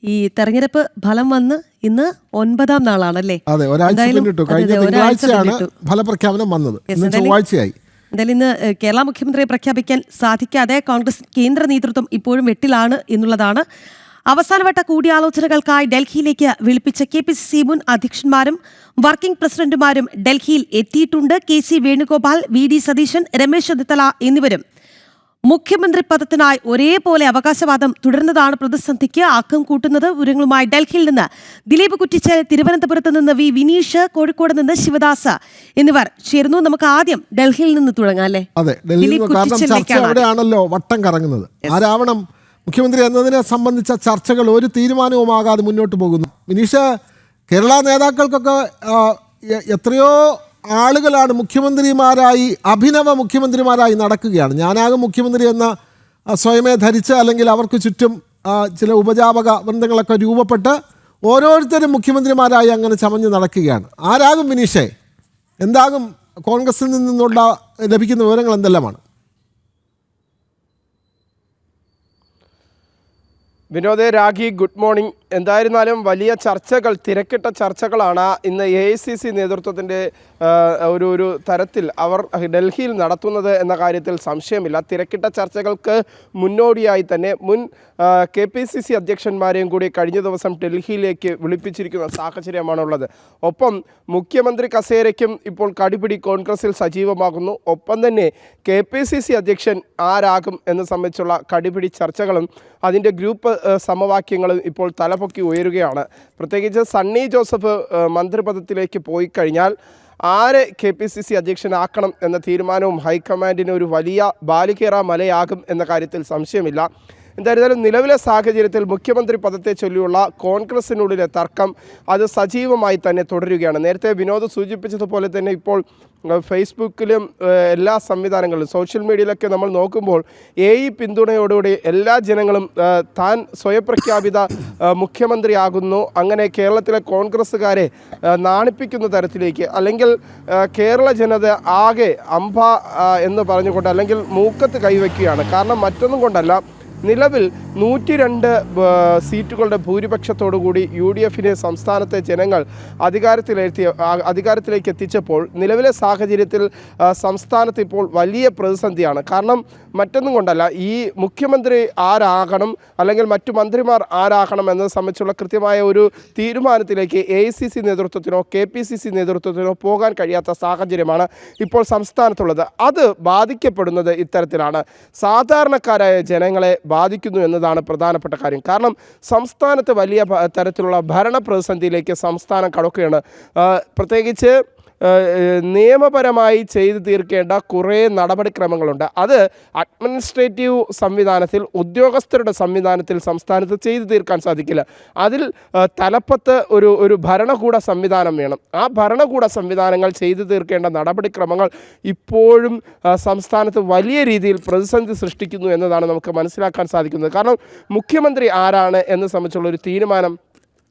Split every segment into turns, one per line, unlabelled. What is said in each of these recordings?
ഈ തെരഞ്ഞെടുപ്പ് ഫലം വന്ന് ഇന്ന് 9ാം നാളാണല്ലേ?
അതെ, ഒരാഴ്ച പിന്നിട്ടു. കഴിഞ്ഞ തിങ്കളാഴ്ചയാണ് ഫലപ്രഖ്യാപനം വന്നത്. ചൊവ്വാഴ്ചയായി.
എന്തായാലും ഇന്ന് കേരള മുഖ്യമന്ത്രിയെ പ്രഖ്യാപിക്കാൻ സാധിക്കാതെ കോൺഗ്രസ് കേന്ദ്ര നേതൃത്വം ഇപ്പോഴും വെട്ടിലാണ് എന്നുള്ളതാണ്. അവസാനവട്ട കൂടിയാലോചനകൾക്കായി ഡൽഹിയിലേക്ക് വിളിപ്പിച്ച KPCC മുൻ അധ്യക്ഷന്മാരും വർക്കിംഗ് പ്രസിഡന്റുമാരും ഡൽഹിയിൽ എത്തിയിട്ടുണ്ട്. KC വേണുഗോപാൽ, VD സതീശൻ, രമേശ് ചെന്നിത്തല എന്നിവരും മുഖ്യമന്ത്രി പദത്തിനായി ഒരേപോലെ അവകാശവാദം തുടരുന്നതാണ് പ്രതിസന്ധിക്ക് ആക്കം കൂട്ടുന്നത്. വിവരങ്ങളുമായി ഡൽഹിയിൽ നിന്ന് ദിലീപ് കുറ്റിച്ചൽ, തിരുവനന്തപുരത്ത് നിന്ന് V വിനീഷ്, കോഴിക്കോട് നിന്ന് ശിവദാസ് എന്നിവർ ചേരുന്നു. നമുക്ക് ആദ്യം ഡൽഹിയിൽ നിന്ന് തുടങ്ങാം അല്ലേ?
അതെ, അവിടെയാണല്ലോ വട്ടം കറങ്ങുന്നത്. ആരാവണം മുഖ്യമന്ത്രി എന്നതിനെ സംബന്ധിച്ച ചർച്ചകൾ ഒരു തീരുമാനവുമാകാതെ മുന്നോട്ട് പോകുന്നു. വിനീഷ്, കേരള നേതാക്കൾക്കൊക്കെ എത്രയോ ആളുകളാണ് മുഖ്യമന്ത്രിമാരായി, അഭിനവ മുഖ്യമന്ത്രിമാരായി നടക്കുകയാണ്. ഞാനാകും മുഖ്യമന്ത്രി എന്ന സ്വയമേ ധരിച്ച്, അല്ലെങ്കിൽ അവർക്ക് ചുറ്റും ചില ഉപജാപക വൃന്ദങ്ങളൊക്കെ രൂപപ്പെട്ട് ഓരോരുത്തരും മുഖ്യമന്ത്രിമാരായി അങ്ങനെ ചമഞ്ഞ് നടക്കുകയാണ്. ആരാകും വിനീഷേ? എന്താകും കോൺഗ്രസിൽ നിന്നുള്ള ലഭിക്കുന്ന വിവരങ്ങൾ എന്തെല്ലാമാണ്?
Vinod, Rakhi, good morning. എന്തായിരുന്നാലും വലിയ ചർച്ചകൾ, തിരക്കിട്ട ചർച്ചകളാണ് ഇന്ന് AICC നേതൃത്വത്തിൻ്റെ ഒരു തരത്തിൽ അവർ ഡൽഹിയിൽ നടത്തുന്നത് എന്ന കാര്യത്തിൽ സംശയമില്ല. തിരക്കിട്ട ചർച്ചകൾക്ക് മുന്നോടിയായി തന്നെ മുൻ KPCC അധ്യക്ഷന്മാരെയും കൂടി കഴിഞ്ഞ ദിവസം ഡൽഹിയിലേക്ക് വിളിപ്പിച്ചിരിക്കുന്ന സാഹചര്യമാണുള്ളത്. ഒപ്പം മുഖ്യമന്ത്രി കസേരയ്ക്കും ഇപ്പോൾ കടിപിടി കോൺഗ്രസിൽ സജീവമാകുന്നു. ഒപ്പം തന്നെ KPCC അധ്യക്ഷൻ ആരാകും എന്ന് സംബന്ധിച്ചുള്ള കടിപിടി ചർച്ചകളും അതിൻ്റെ ഗ്രൂപ്പ് സമവാക്യങ്ങളും ഇപ്പോൾ തലപൊക്കി ഉയരുകയാണ്. പ്രത്യേകിച്ച് സണ്ണി ജോസഫ് മന്ത്രിപദത്തിലേക്ക് പോയി കഴിഞ്ഞാൽ ആരെ KPCC അധ്യക്ഷനാക്കണം എന്ന തീരുമാനവും ഹൈക്കമാൻഡിന് ഒരു വലിയ ബാലികേറ മലയാകും എന്ന കാര്യത്തിൽ സംശയമില്ല. എന്തായിരുന്നാലും നിലവിലെ സാഹചര്യത്തിൽ മുഖ്യമന്ത്രി പദത്തെ ചൊല്ലിയുള്ള കോൺഗ്രസിനുള്ളിലെ തർക്കം അത് സജീവമായി തന്നെ തുടരുകയാണ്. നേരത്തെ വിനോദ് സൂചിപ്പിച്ചതുപോലെ തന്നെ ഇപ്പോൾ ഫേസ്ബുക്കിലും എല്ലാ സംവിധാനങ്ങളിലും സോഷ്യൽ മീഡിയയിലൊക്കെ നമ്മൾ നോക്കുമ്പോൾ പിന്തുണയോടുകൂടി എല്ലാ ജനങ്ങളും താൻ സ്വയപ്രഖ്യാപിത മുഖ്യമന്ത്രിയാകുന്നു, അങ്ങനെ കേരളത്തിലെ കോൺഗ്രസ്സുകാരെ നാണിപ്പിക്കുന്ന തരത്തിലേക്ക്, അല്ലെങ്കിൽ കേരള ജനത ആകെ അമ്പ എന്ന് പറഞ്ഞുകൊണ്ട് അല്ലെങ്കിൽ മൂക്കത്ത് കൈവയ്ക്കുകയാണ്. കാരണം മറ്റൊന്നും കൊണ്ടല്ല, നിലവിൽ 102 സീറ്റുകളുടെ ഭൂരിപക്ഷത്തോടുകൂടി UDFനെ സംസ്ഥാനത്തെ ജനങ്ങൾ അധികാരത്തിലേക്ക് എത്തിച്ചപ്പോൾ നിലവിലെ സാഹചര്യത്തിൽ സംസ്ഥാനത്ത് ഇപ്പോൾ വലിയ പ്രതിസന്ധിയാണ്. കാരണം മറ്റൊന്നും കൊണ്ടല്ല, ഈ മുഖ്യമന്ത്രി ആരാകണം അല്ലെങ്കിൽ മറ്റു മന്ത്രിമാർ ആരാകണം എന്നത് സംബന്ധിച്ചുള്ള കൃത്യമായ ഒരു തീരുമാനത്തിലേക്ക് AICC നേതൃത്വത്തിനോ KPCC നേതൃത്വത്തിനോ പോകാൻ കഴിയാത്ത സാഹചര്യമാണ് ഇപ്പോൾ സംസ്ഥാനത്തുള്ളത്. അത് ബാധിക്കപ്പെടുന്നത് ഇത്തരത്തിലാണ്. സാധാരണക്കാരായ ജനങ്ങളെ ബാധിക്കുന്നു എന്നതാണ് പ്രധാനപ്പെട്ട കാര്യം. കാരണം സംസ്ഥാനത്ത് വലിയ തരത്തിലുള്ള ഭരണ പ്രതിസന്ധിയിലേക്ക് സംസ്ഥാനം കടക്കുകയാണ്. പ്രത്യേകിച്ച് നിയമപരമായി ചെയ്തു തീർക്കേണ്ട കുറേ നടപടിക്രമങ്ങളുണ്ട്. അത് അഡ്മിനിസ്ട്രേറ്റീവ് സംവിധാനത്തിൽ, ഉദ്യോഗസ്ഥരുടെ സംവിധാനത്തിൽ സംസ്ഥാനത്ത് ചെയ്തു തീർക്കാൻ സാധിക്കില്ല. അതിൽ തലപ്പത്ത് ഒരു ഭരണകൂട സംവിധാനം വേണം. ആ ഭരണകൂട സംവിധാനങ്ങൾ ചെയ്തു തീർക്കേണ്ട നടപടിക്രമങ്ങൾ ഇപ്പോഴും സംസ്ഥാനത്ത് വലിയ രീതിയിൽ പ്രതിസന്ധി സൃഷ്ടിക്കുന്നു എന്നതാണ് നമുക്ക് മനസ്സിലാക്കാൻ സാധിക്കുന്നത്. കാരണം മുഖ്യമന്ത്രി ആരാണ് എന്ന് സംബന്ധിച്ചുള്ള ഒരു തീരുമാനം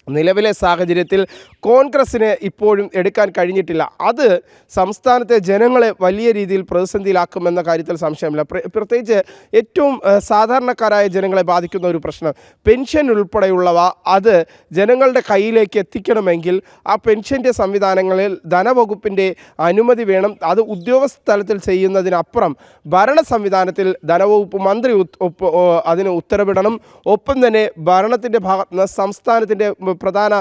നിലവിലെ സാഹചര്യത്തിൽ കോൺഗ്രസ്സിന് ഇപ്പോഴും എടുക്കാൻ കഴിഞ്ഞിട്ടില്ല. അത് സംസ്ഥാനത്തെ ജനങ്ങളെ വലിയ രീതിയിൽ പ്രതിസന്ധിയിലാക്കുമെന്ന കാര്യത്തിൽ സംശയമില്ല. പ്രത്യേകിച്ച് ഏറ്റവും സാധാരണക്കാരായ ജനങ്ങളെ ബാധിക്കുന്ന ഒരു പ്രശ്നം, പെൻഷൻ ഉൾപ്പെടെയുള്ളവ അത് ജനങ്ങളുടെ കയ്യിലേക്ക് എത്തിക്കണമെങ്കിൽ ആ പെൻഷൻ്റെ സംവിധാനങ്ങളിൽ ധനവകുപ്പിൻ്റെ അനുമതി വേണം. അത് ഉദ്യോഗസ്ഥ തലത്തിൽ ചെയ്യുന്നതിനപ്പുറം ഭരണ സംവിധാനത്തിൽ ധനവകുപ്പ് മന്ത്രി അതിന് ഉത്തരവിടണം. ഒപ്പം തന്നെ ഭരണത്തിൻ്റെ ഭാഗത്ത് നിന്ന് സംസ്ഥാനത്തിൻ്റെ പ്രധാന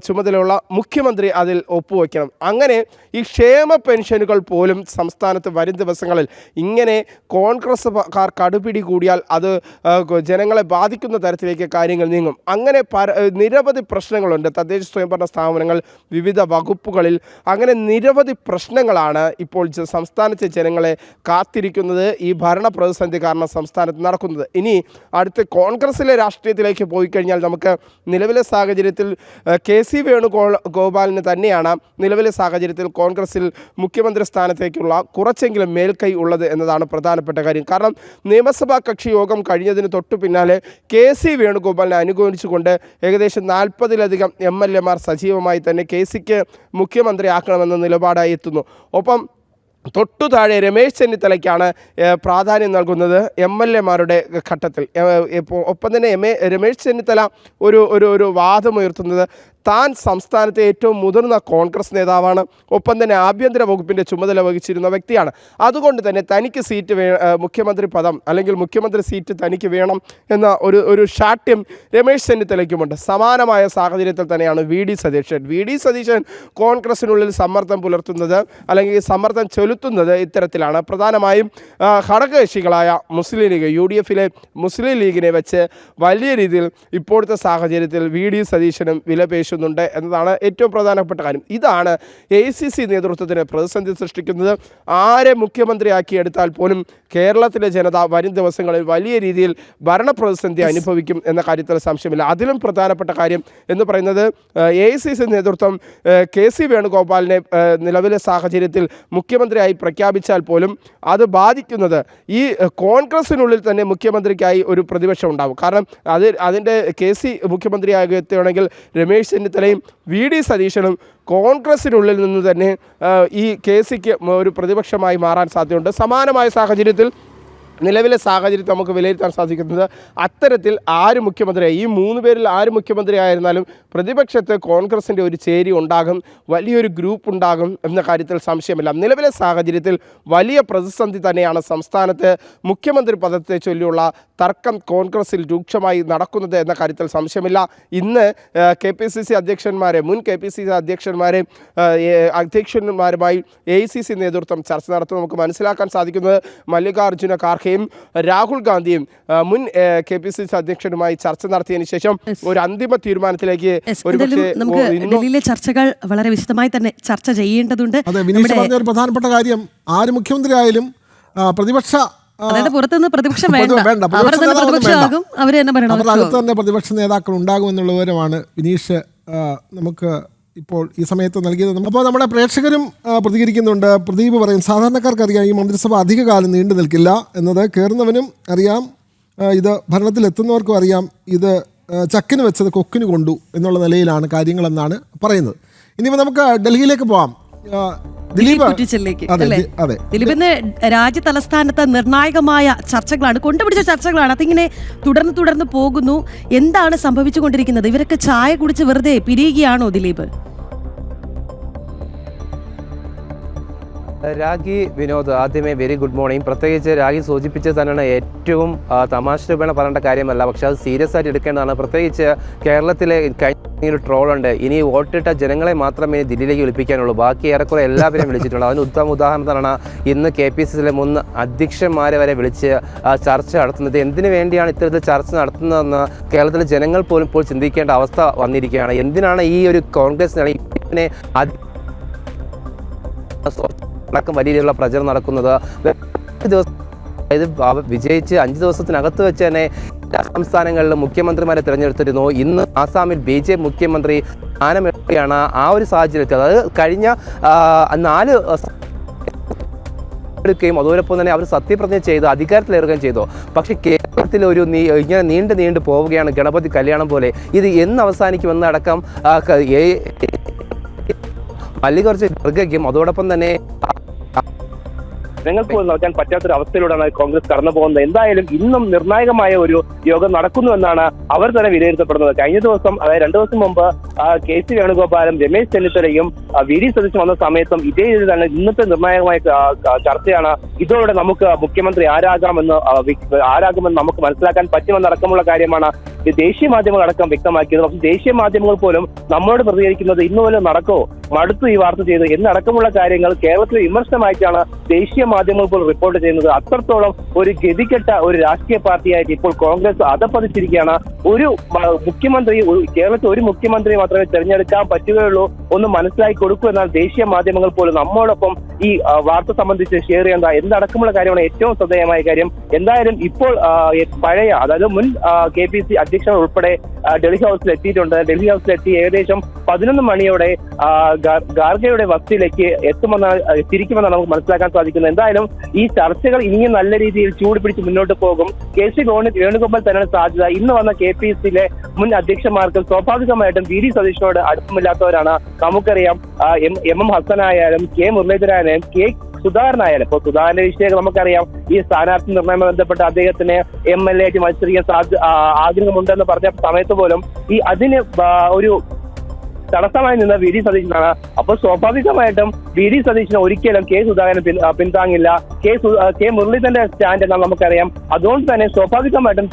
ചുമതലയുള്ള മുഖ്യമന്ത്രി അതിൽ ഒപ്പുവയ്ക്കണം. അങ്ങനെ ഈ ക്ഷേമ പെൻഷനുകൾ പോലും സംസ്ഥാനത്ത് വരും ദിവസങ്ങളിൽ ഇങ്ങനെ കോൺഗ്രസ്സുകാർ കടുപിടി കൂടിയാൽ അത് ജനങ്ങളെ ബാധിക്കുന്ന തരത്തിലേക്ക് കാര്യങ്ങൾ നീങ്ങും. അങ്ങനെ നിരവധി പ്രശ്നങ്ങളുണ്ട്. തദ്ദേശ സ്വയംഭരണ സ്ഥാപനങ്ങൾ, വിവിധ വകുപ്പുകളിൽ, അങ്ങനെ നിരവധി പ്രശ്നങ്ങളാണ് ഇപ്പോൾ സംസ്ഥാനത്തെ ജനങ്ങളെ കാത്തിരിക്കുന്നത്. ഈ ഭരണ പ്രതിസന്ധി കാരണം സംസ്ഥാനത്ത് നടക്കുന്നത്. ഇനി അടുത്ത കോൺഗ്രസിലെ രാഷ്ട്രീയത്തിലേക്ക് പോയി കഴിഞ്ഞാൽ നമുക്ക് നിലവിലെ സാഹചര്യത്തിൽ KC വേണുഗോപാലിന് തന്നെയാണ് നിലവിലെ സാഹചര്യത്തിൽ കോൺഗ്രസിൽ മുഖ്യമന്ത്രി സ്ഥാനത്തേക്കുള്ള കുറച്ചെങ്കിലും മേൽക്കൈ ഉള്ളത് എന്നതാണ് പ്രധാനപ്പെട്ട കാര്യം. കാരണം നിയമസഭാ കക്ഷി യോഗം കഴിഞ്ഞതിന് തൊട്ടു പിന്നാലെ KC വേണുഗോപാലിനെ അനുകൂലിച്ചുകൊണ്ട് ഏകദേശം 40-ലധികം MLA മാർ സജീവമായി തന്നെ KCക്ക് മുഖ്യമന്ത്രിയാക്കണമെന്ന നിലപാടായി എത്തുന്നു. ഒപ്പം തൊട്ടു താഴെ രമേശ് ചെന്നിത്തലയ്ക്കാണ് പ്രാധാന്യം നൽകുന്നത് MLA-മാരുടെ ഘട്ടത്തിൽ. ഒപ്പം തന്നെ രമേശ് ചെന്നിത്തല ഒരു വാദമുയർത്തുന്നത് താൻ സംസ്ഥാനത്തെ ഏറ്റവും മുതിർന്ന കോൺഗ്രസ് നേതാവാണ്, ഒപ്പം തന്നെ ആഭ്യന്തര വകുപ്പിൻ്റെ ചുമതല വഹിച്ചിരുന്ന വ്യക്തിയാണ്. അതുകൊണ്ട് തന്നെ തനിക്ക് സീറ്റ് മുഖ്യമന്ത്രി പദം അല്ലെങ്കിൽ മുഖ്യമന്ത്രി സീറ്റ് തനിക്ക് വേണം എന്ന ഒരു ശാഠ്യം രമേശ് ചെന്നിത്തലയ്ക്കുമുണ്ട്. സമാനമായ സാഹചര്യത്തിൽ തന്നെയാണ് വി ഡി സതീശൻ കോൺഗ്രസിനുള്ളിൽ സമ്മർദ്ദം പുലർത്തുന്നത് അല്ലെങ്കിൽ സമ്മർദ്ദം ചെലുത്തുന്നത് ഇത്തരത്തിലാണ്. പ്രധാനമായും ഘടകകക്ഷികളായ മുസ്ലിം ലീഗ്, UDF-ലെ മുസ്ലിം ലീഗിനെ വെച്ച് വലിയ രീതിയിൽ ഇപ്പോഴത്തെ സാഹചര്യത്തിൽ വി ഡി സതീശനും വിലപേശുന്നുണ്ട് എന്നതാണ് ഏറ്റവും പ്രധാനപ്പെട്ട കാര്യം. ഇതാണ് ACC നേതൃത്വത്തിന് പ്രതിസന്ധി സൃഷ്ടിക്കുന്നത്. ആരെ മുഖ്യമന്ത്രിയാക്കി എടുത്താൽ പോലും കേരളത്തിലെ ജനത വരും ദിവസങ്ങളിൽ വലിയ രീതിയിൽ ഭരണപ്രതിസന്ധി അനുഭവിക്കും എന്ന കാര്യത്തിൽ സംശയമില്ല. അതിലും പ്രധാനപ്പെട്ട കാര്യം എന്ന് പറയുന്നത് ACC നേതൃത്വം KC വേണുഗോപാലിനെ നിലവിലെ സാഹചര്യത്തിൽ മുഖ്യമന്ത്രിയായി പ്രഖ്യാപിച്ചാൽ പോലും അത് ബാധിക്കുന്നത് ഈ കോൺഗ്രസിനുള്ളിൽ തന്നെ മുഖ്യമന്ത്രിക്കായി ഒരു പ്രതിപക്ഷം ഉണ്ടാകും. കാരണം അതിൻ്റെ KC മുഖ്യമന്ത്രിയാകുകയാണെങ്കിൽ രമേശ് ചെന്നിത്തലയും വി ഡി സതീശനും കോൺഗ്രസിനുള്ളിൽ നിന്ന് തന്നെ ഈ KCക്ക് ഒരു പ്രതിപക്ഷമായി മാറാൻ സാധ്യതയുണ്ട്. സമാനമായ സാഹചര്യത്തിൽ നിലവിലെ സാഹചര്യത്തിൽ നമുക്ക് വിലയിരുത്താൻ സാധിക്കുന്നത് അത്തരത്തിൽ ആര് മുഖ്യമന്ത്രിയായി ഈ 3 പേരിൽ ആര് മുഖ്യമന്ത്രി ആയിരുന്നാലും പ്രതിപക്ഷത്ത് കോൺഗ്രസിൻ്റെ ഒരു ചേരി ഉണ്ടാകും, വലിയൊരു ഗ്രൂപ്പ് ഉണ്ടാകും എന്ന കാര്യത്തിൽ സംശയമില്ല. നിലവിലെ സാഹചര്യത്തിൽ വലിയ പ്രതിസന്ധി തന്നെയാണ് സംസ്ഥാനത്ത് മുഖ്യമന്ത്രി പദത്തെ ചൊല്ലിയുള്ള തർക്കം കോൺഗ്രസിൽ രൂക്ഷമായി നടക്കുന്നത് എന്ന കാര്യത്തിൽ സംശയമില്ല. ഇന്ന് KPCC അധ്യക്ഷന്മാരെ മുൻ KPCC അധ്യക്ഷന്മാരുമായി ACC നേതൃത്വം ചർച്ച നടത്തുന്നത് നമുക്ക് മനസ്സിലാക്കാൻ സാധിക്കുന്നത് മല്ലികാർജ്ജുന ഖാർഗെ രാഹുൽ ഗാന്ധിയും മുൻ KPCC അധ്യക്ഷനുമായി ചർച്ച നടത്തിയതിനു ശേഷം ഒരു അന്തിമ തീരുമാനത്തിലേക്ക്
നമുക്ക് ഡൽഹിയിലെ ചർച്ചകൾ വളരെ വിശദമായി തന്നെ ചർച്ച ചെയ്യേണ്ടതുണ്ട്.
ഒരു പ്രധാനപ്പെട്ട കാര്യം, ആര് മുഖ്യമന്ത്രി ആയാലും പ്രതിപക്ഷ
അതായത് പുറത്തുനിന്ന് പ്രതിപക്ഷം വേണ്ട,
അകത്ത് തന്നെ പ്രതിപക്ഷ നേതാക്കൾ ഉണ്ടാകുമെന്നുള്ള വിവരമാണ് വിനീഷ് നമുക്ക് ഇപ്പോൾ ഈ സമയത്ത് നൽകിയത്. അപ്പോൾ നമ്മുടെ പ്രേക്ഷകരും പ്രതികരിക്കുന്നുണ്ട്. പ്രദീപ് പറയും, സാധാരണക്കാർക്കറിയാം ഈ മന്ത്രിസഭ അധികകാലം നീണ്ടു നിൽക്കില്ല എന്നത്. കയറുന്നവനും അറിയാം, ഇത് ഭരണത്തിലെത്തുന്നവർക്കും അറിയാം, ഇത് ചക്കിന് വെച്ചത് കൊക്കിന് കൊണ്ടു എന്നുള്ള നിലയിലാണ് കാര്യങ്ങളെന്നാണ് പറയുന്നത്. ഇനിയിപ്പോൾ നമുക്ക് ഡൽഹിയിലേക്ക് പോവാം.
ദിലീപിന് രാജ്യ തലസ്ഥാനത്ത് നിർണായകമായ ചർച്ചകളാണ്, കൊണ്ടുപിടിച്ച ചർച്ചകളാണ്. അതിങ്ങനെ തുടർന്ന് പോകുന്നു. എന്താണ് സംഭവിച്ചുകൊണ്ടിരിക്കുന്നത്? ഇവരൊക്കെ ചായ കുടിച്ച് വെറുതെ പിരിയുകയാണോ ദിലീപ്?
രാഗി വിനോദ്, ആദ്യമേ വെരി ഗുഡ് മോർണിംഗ്. പ്രത്യേകിച്ച് രാഗി സൂചിപ്പിച്ചത് തന്നെയാണ് ഏറ്റവും തമാശ രൂപേണ പറയേണ്ട കാര്യമല്ല, പക്ഷെ അത് സീരിയസ് ആയിട്ട് എടുക്കേണ്ടതാണ്. പ്രത്യേകിച്ച് കേരളത്തിലെ കഴിഞ്ഞൊരു ട്രോളുണ്ട്, ഇനി വോട്ടിട്ട ജനങ്ങളെ മാത്രമേ ദില്ലിയിലേക്ക് വിളിപ്പിക്കാനുള്ളൂ, ബാക്കി ഏറെക്കുറെ എല്ലാവരെയും വിളിച്ചിട്ടുണ്ട്. അതിന് ഉദാഹരണമാണ് ഇന്ന് KPCCയിലെ മുൻ അധ്യക്ഷന്മാരെ വരെ വിളിച്ച് ചർച്ച നടത്തുന്നത്. എന്തിനു വേണ്ടിയാണ് ഇത്തരത്തിൽ ചർച്ച നടത്തുന്നതെന്ന് കേരളത്തിലെ ജനങ്ങൾ പോലും ഇപ്പോൾ ചിന്തിക്കേണ്ട അവസ്ഥ വന്നിരിക്കുകയാണ്. എന്തിനാണ് ഈ ഒരു കോൺഗ്രസിനെ അടക്കം വലിയ രീതിയിലുള്ള പ്രചരണം നടക്കുന്നത്? അതായത് വിജയിച്ച് 5 ദിവസത്തിനകത്ത് വെച്ച് തന്നെ എല്ലാ സംസ്ഥാനങ്ങളിലും മുഖ്യമന്ത്രിമാരെ തിരഞ്ഞെടുത്തിരുന്നു. ഇന്ന് ആസാമിൽ BJP മുഖ്യമന്ത്രി സ്ഥാനമെടുക്കുകയാണ്. ആ ഒരു സാഹചര്യത്തിൽ അതായത് കഴിഞ്ഞ 4 എടുക്കുകയും അതോടൊപ്പം തന്നെ അവർ സത്യപ്രതിജ്ഞ ചെയ്ത് അധികാരത്തിലേറുകയും ചെയ്തു. പക്ഷേ കേരളത്തിൽ ഇങ്ങനെ നീണ്ടു പോവുകയാണ്, ഗണപതി കല്യാണം പോലെ. ഇത് എന്ന് അവസാനിക്കുമെന്നടക്കം മല്ലികാർജ്ജുന ഖാർഗെയും അതോടൊപ്പം തന്നെ
ജനങ്ങൾക്ക് പോലും നടക്കാൻ പറ്റാത്തൊരു അവസ്ഥയിലൂടെയാണ് കോൺഗ്രസ് കടന്നു പോകുന്നത്. എന്തായാലും ഇന്നും നിർണായകമായ ഒരു യോഗം നടക്കുന്നുവെന്നാണ് അവർ തന്നെ വിലയിരുത്തപ്പെടുന്നത്. കഴിഞ്ഞ ദിവസം, അതായത് 2 ദിവസം മുമ്പ് KC വേണുഗോപാലും രമേശ് ചെന്നിത്തലയും വി ഡി സതീശൻ വന്ന സമയത്തും ഇതേ രീതിയിൽ തന്നെ ഇന്നത്തെ നിർണായകമായ ചർച്ചയാണ്. ഇതോടെ നമുക്ക് മുഖ്യമന്ത്രി ആരാകുമെന്ന് നമുക്ക് മനസ്സിലാക്കാൻ പറ്റുമെന്നടക്കമുള്ള കാര്യമാണ് ദേശീയ മാധ്യമങ്ങൾ അടക്കം വ്യക്തമാക്കിയത്. പക്ഷേ ദേശീയ മാധ്യമങ്ങൾ പോലും നമ്മളോട് പ്രതികരിക്കുന്നത് ഇന്ന് പോലും നടക്കോ, മടുത്തു ഈ വാർത്ത ചെയ്ത് എന്നടക്കമുള്ള കാര്യങ്ങൾ കേരളത്തിലെ വിമർശനമായിട്ടാണ് ദേശീയ മാധ്യമങ്ങൾ പോലും റിപ്പോർട്ട് ചെയ്യുന്നത്. അത്രത്തോളം ഒരു ഗതികെട്ട ഒരു രാഷ്ട്രീയ പാർട്ടിയായിട്ട് ഇപ്പോൾ കോൺഗ്രസ് അധപ്പതിച്ചിരിക്കുകയാണ്. ഒരു മുഖ്യമന്ത്രി, കേരളത്തിൽ ഒരു മുഖ്യമന്ത്രി മാത്രമേ തെരഞ്ഞെടുക്കാൻ പറ്റുകയുള്ളൂ ഒന്ന് മനസ്സിലാക്കി കൊടുക്കൂ എന്നാണ് ദേശീയ മാധ്യമങ്ങൾ പോലും നമ്മോടൊപ്പം ഈ വാർത്ത സംബന്ധിച്ച് ഷെയർ ചെയ്യേണ്ട എന്നടക്കമുള്ള കാര്യമാണ് ഏറ്റവും ശ്രദ്ധേയമായ കാര്യം. എന്തായാലും ഇപ്പോൾ പഴയ, അതായത് മുൻ KPCC അധ്യക്ഷൻ ഉൾപ്പെടെ ഡൽഹി ഹൗസിൽ എത്തിയിട്ടുണ്ട്. ഡൽഹി ഹൗസിലെത്തി ഏകദേശം 11 മണിയോടെ ഖാർഗെയുടെ വസതിയിലേക്ക് തിരിക്കുമെന്നാണ് നമുക്ക് മനസ്സിലാക്കാൻ സാധിക്കുന്നത്. എന്തായാലും ഈ ചർച്ചകൾ ഇനിയും നല്ല രീതിയിൽ ചൂട് പിടിച്ച് മുന്നോട്ട് പോകും. KC വേണുഗോപാൽ തന്നെയാണ് സാധ്യത. ഇന്ന് വന്ന KPCCയിലെ മുൻ അധ്യക്ഷന്മാർക്ക് സ്വാഭാവികമായിട്ടും വി ഡി സതീശനോട് അടുപ്പമില്ലാത്തവരാണ്. നമുക്കറിയാം MM ഹസനായാലും K മുരളീധരനായാലും സുധാകരനായാലും, ഇപ്പോൾ സുധാകരന്റെ വിഷയം നമുക്കറിയാം, ഈ സ്ഥാനാർത്ഥി നിർണ്ണയവുമായി ബന്ധപ്പെട്ട് അദ്ദേഹത്തിന് MLA ആയിട്ട് മത്സരിക്കാൻ ആഗ്രഹമുണ്ടെന്ന് പറഞ്ഞ സമയത്ത് പോലും ഈ അതിന് ഒരു തടസ്സമായി നിന്ന വി ഡി സതീശനാണ്. അപ്പോൾ സ്വാഭാവികമായിട്ടും വി ഡി സതീശന് ഒരിക്കലും കെ സുധാകരൻ പിന്താങ്ങില്ല. കെ മുരളീധരന്റെ സ്റ്റാൻഡ് എന്നാൽ നമുക്കറിയാം. അതുകൊണ്ട് തന്നെ സ്വാഭാവികമായിട്ടും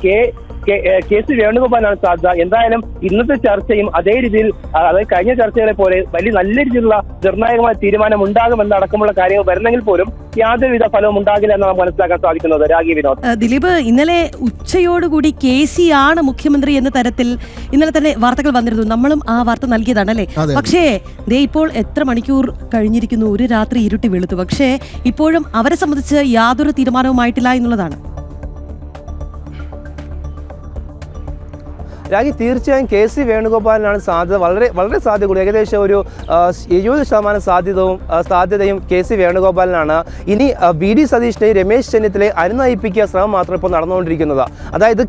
കെ സി വേണുഗോപാലാണ് സാധ്യത. എന്തായാലും ഇന്നത്തെ ചർച്ചയും അതേ രീതിയിൽ, അതായത് കഴിഞ്ഞ ചർച്ചകളെ പോലെ നല്ല രീതിയിലുള്ള നിർണായകമായ തീരുമാനം ഉണ്ടാകുമെന്നടക്കമുള്ള കാര്യങ്ങൾ വരുന്നെങ്കിൽ പോലും യാതൊരുവിധ ഫലവും ഉണ്ടാകില്ല എന്ന് നമുക്ക് മനസ്സിലാക്കാൻ സാധിക്കുന്നത്. രാഗി വിനോദ്.
ദിലീപ്, ഇന്നലെ ഉച്ചയോടുകൂടി KC ആണ് മുഖ്യമന്ത്രി എന്ന തരത്തിൽ ഇന്നലെ തന്നെ വാർത്തകൾ വന്നിരുന്നു. നമ്മളും ആ വാർത്ത നൽകിയതാണ് അല്ലേ? പക്ഷേ ദേ ഇപ്പോൾ എത്ര മണിക്കൂർ കഴിഞ്ഞിരിക്കുന്നു, ഒരു രാത്രി ഇരുട്ടി വെളുത്തു. പക്ഷേ ഇപ്പോഴും അവരെ സംബന്ധിച്ച് യാതൊരു തീരുമാനവുമായിട്ടില്ല എന്നുള്ളതാണ്.
രാഗി, തീർച്ചയായും KC വേണുഗോപാലിനാണ് സാധ്യത, വളരെ സാധ്യത കൂടി. ഏകദേശം ഒരു 70% സാധ്യതയും KC വേണുഗോപാലിനാണ്. ഇനി VD സതീഷിനെ രമേശ് ചെന്നിത്തലയെ അനുനയിപ്പിക്കുക ശ്രമം മാത്രം ഇപ്പോൾ നടന്നുകൊണ്ടിരിക്കുന്നത്. അതായത്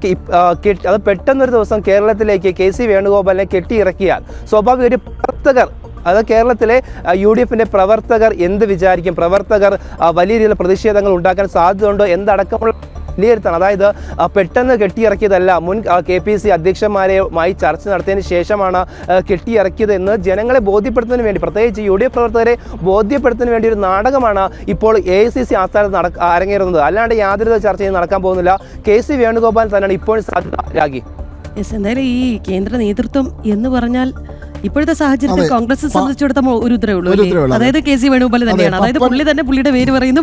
അത് പെട്ടെന്നൊരു ദിവസം കേരളത്തിലേക്ക് KC വേണുഗോപാലിനെ കെട്ടിയിറക്കിയാൽ സ്വാഭാവിക ഒരു പ്രവർത്തകർ, അത് കേരളത്തിലെ UDFന്റെ പ്രവർത്തകർ എന്ത് വിചാരിക്കും, പ്രവർത്തകർ വലിയ രീതിയിലുള്ള പ്രതിഷേധങ്ങൾ ഉണ്ടാക്കാൻ സാധ്യതയുണ്ടോ എന്തടക്കമുള്ള വിലയിരുത്തണം. അതായത് പെട്ടെന്ന് കെട്ടിയിറക്കിയതല്ല, മുൻ KPC അധ്യക്ഷന്മാരുമായി ചർച്ച നടത്തിയതിന് ശേഷമാണ് കെട്ടിയിറക്കിയത് എന്ന് ജനങ്ങളെ ബോധ്യപ്പെടുത്തുന്നതിന് വേണ്ടി, പ്രത്യേകിച്ച് UDF പ്രവർത്തകരെ ബോധ്യപ്പെടുത്തുന്നതിന് വേണ്ടി ഒരു നാടകമാണ് ഇപ്പോൾ AICC ആസ്ഥാനത്ത് അരങ്ങേറുന്നത്. അല്ലാണ്ട് യാതൊരു ചർച്ചയും നടക്കാൻ പോകുന്നില്ല. KC വേണുഗോപാൽ തന്നെയാണ് ഇപ്പോഴും സാധ്യത. രാഗി,
എന്തായാലും ഈ കേന്ദ്ര നേതൃത്വം എന്ന് പറഞ്ഞാൽ ഇപ്പോഴത്തെ സാഹചര്യത്തിൽ കോൺഗ്രസ് സംബന്ധിച്ചിടത്തോളം ഒരു ഉത്തരവേ ഉള്ളൂ. അതായത് KC വേണുഗോപാൽ തന്നെയാണ്. അതായത് പുള്ളി തന്നെ പുള്ളിയുടെ പേര് പറയുന്നു.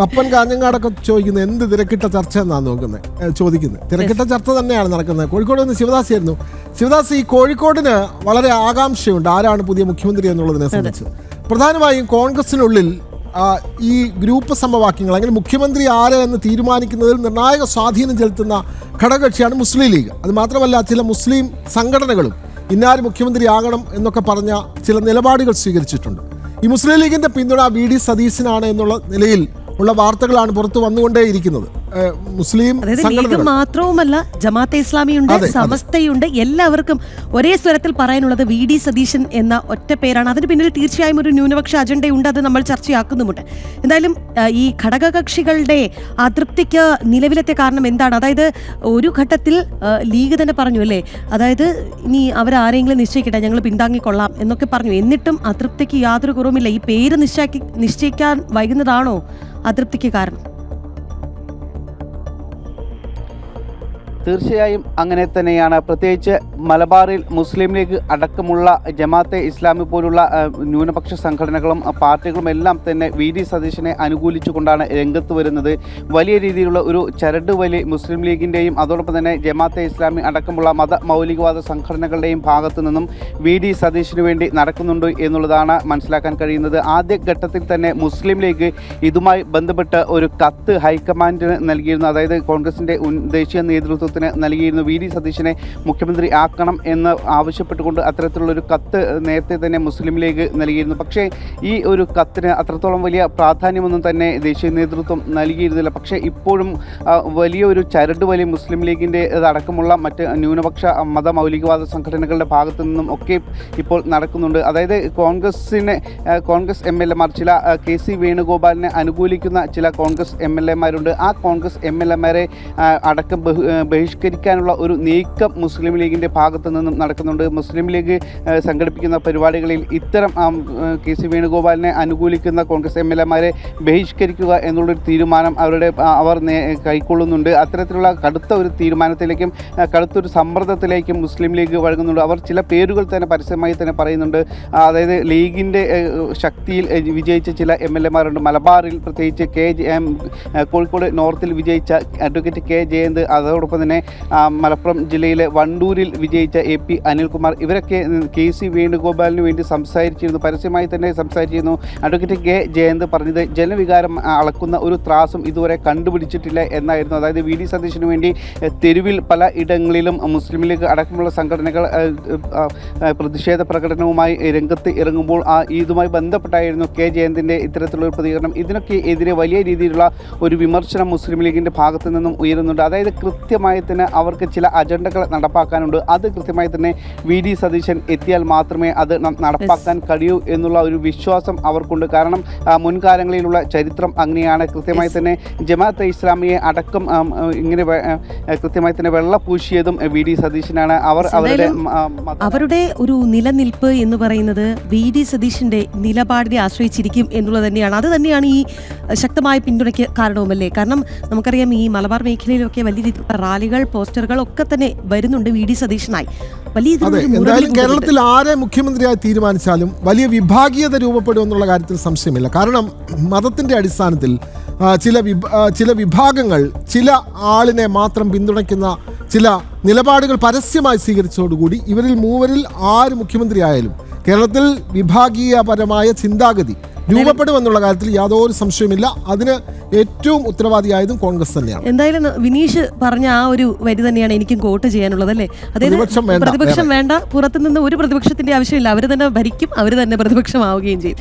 പപ്പൻ കാഞ്ഞങ്ങാടൊക്കെ ചോദിക്കുന്നത് എന്ത് തിരക്കിട്ട ചർച്ച എന്നാണ് ചോദിക്കുന്നത്. തിരക്കിട്ട ചർച്ച തന്നെയാണ് നടക്കുന്നത്. കോഴിക്കോട് നിന്ന് ശിവദാസ് ആയിരുന്നു. ശിവദാസ്, ഈ കോഴിക്കോടിന് വളരെ ആകാംക്ഷയുണ്ട് ആരാണ് പുതിയ മുഖ്യമന്ത്രി എന്നുള്ളതിനെ സംബന്ധിച്ച്. പ്രധാനമായും കോൺഗ്രസിനുള്ളിൽ ഈ ഗ്രൂപ്പ് സമവാക്യങ്ങൾ, അല്ലെങ്കിൽ മുഖ്യമന്ത്രി ആര് എന്ന് തീരുമാനിക്കുന്നതിൽ നിർണായക സ്വാധീനം ചെലുത്തുന്ന ഘടകകക്ഷിയാണ് മുസ്ലിം ലീഗ്. അത് മാത്രമല്ല, ചില മുസ്ലിം സംഘടനകളും ഇന്നാര് മുഖ്യമന്ത്രിയാകണം എന്നൊക്കെ പറഞ്ഞ ചില നിലപാടുകൾ സ്വീകരിച്ചിട്ടുണ്ട്. ഈ മുസ്ലിം ലീഗിന്റെ പിന്തുണ VD സതീശനാണ് എന്നുള്ള നിലയിൽ ഉള്ള വാർത്തകളാണ് പുറത്തു വന്നുകൊണ്ടേയിരിക്കുന്നത്. മുസ്ലിം
ലീഗ് മാത്രവുമല്ല, ജമാഅത്തെ ഇസ്ലാമിയുണ്ട്, സമസ്തയുണ്ട്. എല്ലാവർക്കും ഒരേ സ്വരത്തിൽ പറയാനുള്ളത് VD സതീശൻ എന്ന ഒറ്റ പേരാണ്. അതിന് പിന്നിൽ തീർച്ചയായും ഒരു ന്യൂനപക്ഷ അജണ്ടയുണ്ട്. അത് നമ്മൾ ചർച്ചയാക്കുന്നുമുണ്ട്. എന്തായാലും ഈ ഘടകകക്ഷികളുടെ അതൃപ്തിക്ക് നിലവിലത്തെ കാരണം എന്താണ്? അതായത് ഒരു ഘട്ടത്തിൽ ലീഗ് തന്നെ പറഞ്ഞു അല്ലേ, അതായത് ഇനി അവരാരെങ്കിലും നിശ്ചയിക്കട്ടെ, ഞങ്ങൾ പിന്താങ്ങിക്കൊള്ളാം എന്നൊക്കെ പറഞ്ഞു. എന്നിട്ടും അതൃപ്തിക്ക് യാതൊരു കുറവുമില്ല. ഈ പേര് നിശ്ചയിക്കാൻ വൈകുന്നതാണോ അതൃപ്തിക്ക് കാരണം?
തീർച്ചയായും അങ്ങനെ തന്നെയാണ്. പ്രത്യേകിച്ച് മലബാറിൽ മുസ്ലിം ലീഗ് അടക്കമുള്ള ജമാഅത്തെ ഇസ്ലാമി പോലുള്ള ന്യൂനപക്ഷ സംഘടനകളും പാർട്ടികളും എല്ലാം തന്നെ VD സതീശനെ അനുകൂലിച്ചുകൊണ്ടാണ് രംഗത്ത് വരുന്നത്. വലിയ രീതിയിലുള്ള ഒരു ചരടുവലി മുസ്ലിം ലീഗിൻ്റെയും അതോടൊപ്പം തന്നെ ജമാഅത്തെ ഇസ്ലാമി അടക്കമുള്ള മത മൗലികവാദ സംഘടനകളുടെയും ഭാഗത്തു നിന്നും VD സതീശിന് വേണ്ടി നടക്കുന്നുണ്ട് എന്നുള്ളതാണ് മനസ്സിലാക്കാൻ കഴിയുന്നത്. ആദ്യഘട്ടത്തിൽ തന്നെ മുസ്ലിം ലീഗ് ഇതുമായി ബന്ധപ്പെട്ട് ഒരു കത്ത് ഹൈക്കമാൻഡിന് നൽകിയിരുന്നു. അതായത് കോൺഗ്രസിൻ്റെ ദേശീയ നേതൃത്വത്തിന് നൽകിയിരുന്നു. VD സതീശനെ മുഖ്യമന്ത്രി ആക്കണം എന്ന് ആവശ്യപ്പെട്ടുകൊണ്ട് അത്തരത്തിലുള്ളൊരു കത്ത് നേരത്തെ തന്നെ മുസ്ലിം ലീഗ് നൽകിയിരുന്നു. പക്ഷേ ഈ ഒരു കത്തിന് അത്രത്തോളം വലിയ പ്രാധാന്യമൊന്നും തന്നെ ദേശീയ നേതൃത്വം നൽകിയിരുന്നില്ല. പക്ഷേ ഇപ്പോഴും വലിയൊരു ചരടുവലി മുസ്ലിം ലീഗിൻ്റെ അടക്കമുള്ള മറ്റ് ന്യൂനപക്ഷ മത മൗലികവാദ സംഘടനകളുടെ ഭാഗത്തു നിന്നും ഒക്കെ ഇപ്പോൾ നടക്കുന്നുണ്ട്. അതായത് കോൺഗ്രസ് MLA മാർ, ചില KC വേണുഗോപാലിനെ അനുകൂലിക്കുന്ന ചില കോൺഗ്രസ് MLA മാരുണ്ട്. ആ കോൺഗ്രസ് MLA മാരെ അടക്കം ബഹിഷ്കരിക്കാനുള്ള ഒരു നീക്കം മുസ്ലിം ലീഗിൻ്റെ ഭാഗത്തു നിന്നും നടക്കുന്നുണ്ട്. മുസ്ലിം ലീഗ് സംഘടിപ്പിക്കുന്ന പരിപാടികളിൽ ഇത്തരം KC വേണുഗോപാലിനെ അനുകൂലിക്കുന്ന കോൺഗ്രസ് MLA മാരെ ബഹിഷ്കരിക്കുക എന്നുള്ളൊരു തീരുമാനം അവർ കൈക്കൊള്ളുന്നുണ്ട്. അത്തരത്തിലുള്ള കടുത്ത ഒരു തീരുമാനത്തിലേക്കും കടുത്തൊരു സമ്മർദ്ദത്തിലേക്കും മുസ്ലിം ലീഗ് വഴങ്ങുന്നുണ്ട്. അവർ ചില പേരുകൾ തന്നെ പരസ്യമായി തന്നെ പറയുന്നുണ്ട്. അതായത് ലീഗിൻ്റെ ശക്തിയിൽ വിജയിച്ച ചില MLA മാരുണ്ട്. മലബാറിൽ പ്രത്യേകിച്ച് കോഴിക്കോട് നോർത്തിൽ വിജയിച്ച അഡ്വക്കേറ്റ് K ജയന്ത്, അതോടൊപ്പം തന്നെ മലപ്പുറം ജില്ലയിലെ വണ്ടൂരിൽ വിജയിച്ച AP അനിൽകുമാർ, ഇവരൊക്കെ KC വേണുഗോപാലിന് വേണ്ടി സംസാരിച്ചിരുന്നു, പരസ്യമായി തന്നെ സംസാരിച്ചിരുന്നു. അഡ്വക്കേറ്റ് K ജയന്ത് പറഞ്ഞത് ജനവികാരം അളക്കുന്ന ഒരു ത്രാസും ഇതുവരെ കണ്ടുപിടിച്ചിട്ടില്ല എന്നായിരുന്നു. അതായത് VD സതീശിന് വേണ്ടി തെരുവിൽ പല ഇടങ്ങളിലും മുസ്ലിം ലീഗ് അടക്കമുള്ള സംഘടനകൾ പ്രതിഷേധ പ്രകടനവുമായി രംഗത്ത് ഇറങ്ങുമ്പോൾ ഇതുമായി ബന്ധപ്പെട്ടായിരുന്നു K ജയന്തിൻ്റെ ഇത്തരത്തിലുള്ള ഒരു പ്രതികരണം. ഇതിനൊക്കെ എതിരെ വലിയ രീതിയിലുള്ള ഒരു വിമർശനം മുസ്ലിം ലീഗിൻ്റെ ഭാഗത്തു നിന്നും ഉയരുന്നുണ്ട്. അതായത് കൃത്യമായി തന്നെ അവർക്ക് ചില അജണ്ടകൾ നടപ്പാക്കാനുണ്ട്. അത് കൃത്യമായി തന്നെ VD സതീശൻ എത്തിയാൽ മാത്രമേ അത് നടപ്പാക്കാൻ കഴിയൂ എന്നുള്ള ഒരു വിശ്വാസം അവർക്കുണ്ട്. കാരണം മുൻകാലങ്ങളിലുള്ള ചരിത്രം അങ്ങനെയാണ്. കൃത്യമായി തന്നെ ജമാഅത്തെ ഇസ്ലാമിയെ അടക്കം ഇങ്ങനെ കൃത്യമായി തന്നെ വെള്ളപൂശിയതും VD സതീശനാണ്.
അവരുടെ ഒരു നിലനിൽപ്പ് എന്ന് പറയുന്നത് VD സതീശന്റെ നിലപാടിനെ ആശ്രയിച്ചിരിക്കും എന്നുള്ളത് തന്നെയാണ്. അത് തന്നെയാണ് ഈ ശക്തമായ പിന്തുണയ്ക്ക് കാരണവുമല്ലേ? കാരണം നമുക്കറിയാം ഈ മലബാർ മേഖലയിലൊക്കെ വലിയ രീതിയിലുള്ള റാലികൾ, പോസ്റ്ററുകൾ ഒക്കെ തന്നെ വരുന്നുണ്ട് VD സതീശനായി.
എന്തായാലും കേരളത്തിൽ ആരെ മുഖ്യമന്ത്രിയായി തീരുമാനിച്ചാലും വലിയ വിഭാഗീയത രൂപപ്പെടും എന്നുള്ള കാര്യത്തിൽ സംശയമില്ല. കാരണം മതത്തിന്റെ അടിസ്ഥാനത്തിൽ ചില വിഭാഗങ്ങൾ ചില ആളിനെ മാത്രം പിന്തുണയ്ക്കുന്ന ചില നിലപാടുകൾ പരസ്യമായി സ്വീകരിച്ചതോടുകൂടി ഇവരിൽ മൂവരിൽ ആര് മുഖ്യമന്ത്രിയായാലും കേരളത്തിൽ വിഭാഗീയപരമായ ചിന്താഗതി രൂപപ്പെടുമെന്നുള്ള കാര്യത്തിൽ യാതൊരു സംശയമില്ല. അതിന് ഏറ്റവും ഉത്തരവാദിയായതും കോൺഗ്രസ് തന്നെയാണ്.
എന്തായാലും വിനീഷ് പറഞ്ഞ ആ ഒരു വരി തന്നെയാണ് എനിക്കും കോട്ട് ചെയ്യാനുള്ളത്, അല്ലേ? അതായത് പ്രതിപക്ഷം വേണ്ട, പുറത്തുനിന്ന് ഒരു പ്രതിപക്ഷത്തിന്റെ ആവശ്യമില്ല, അവർ തന്നെ ഭരിക്കും, അവർ തന്നെ പ്രതിപക്ഷമാവുകയും ചെയ്യും.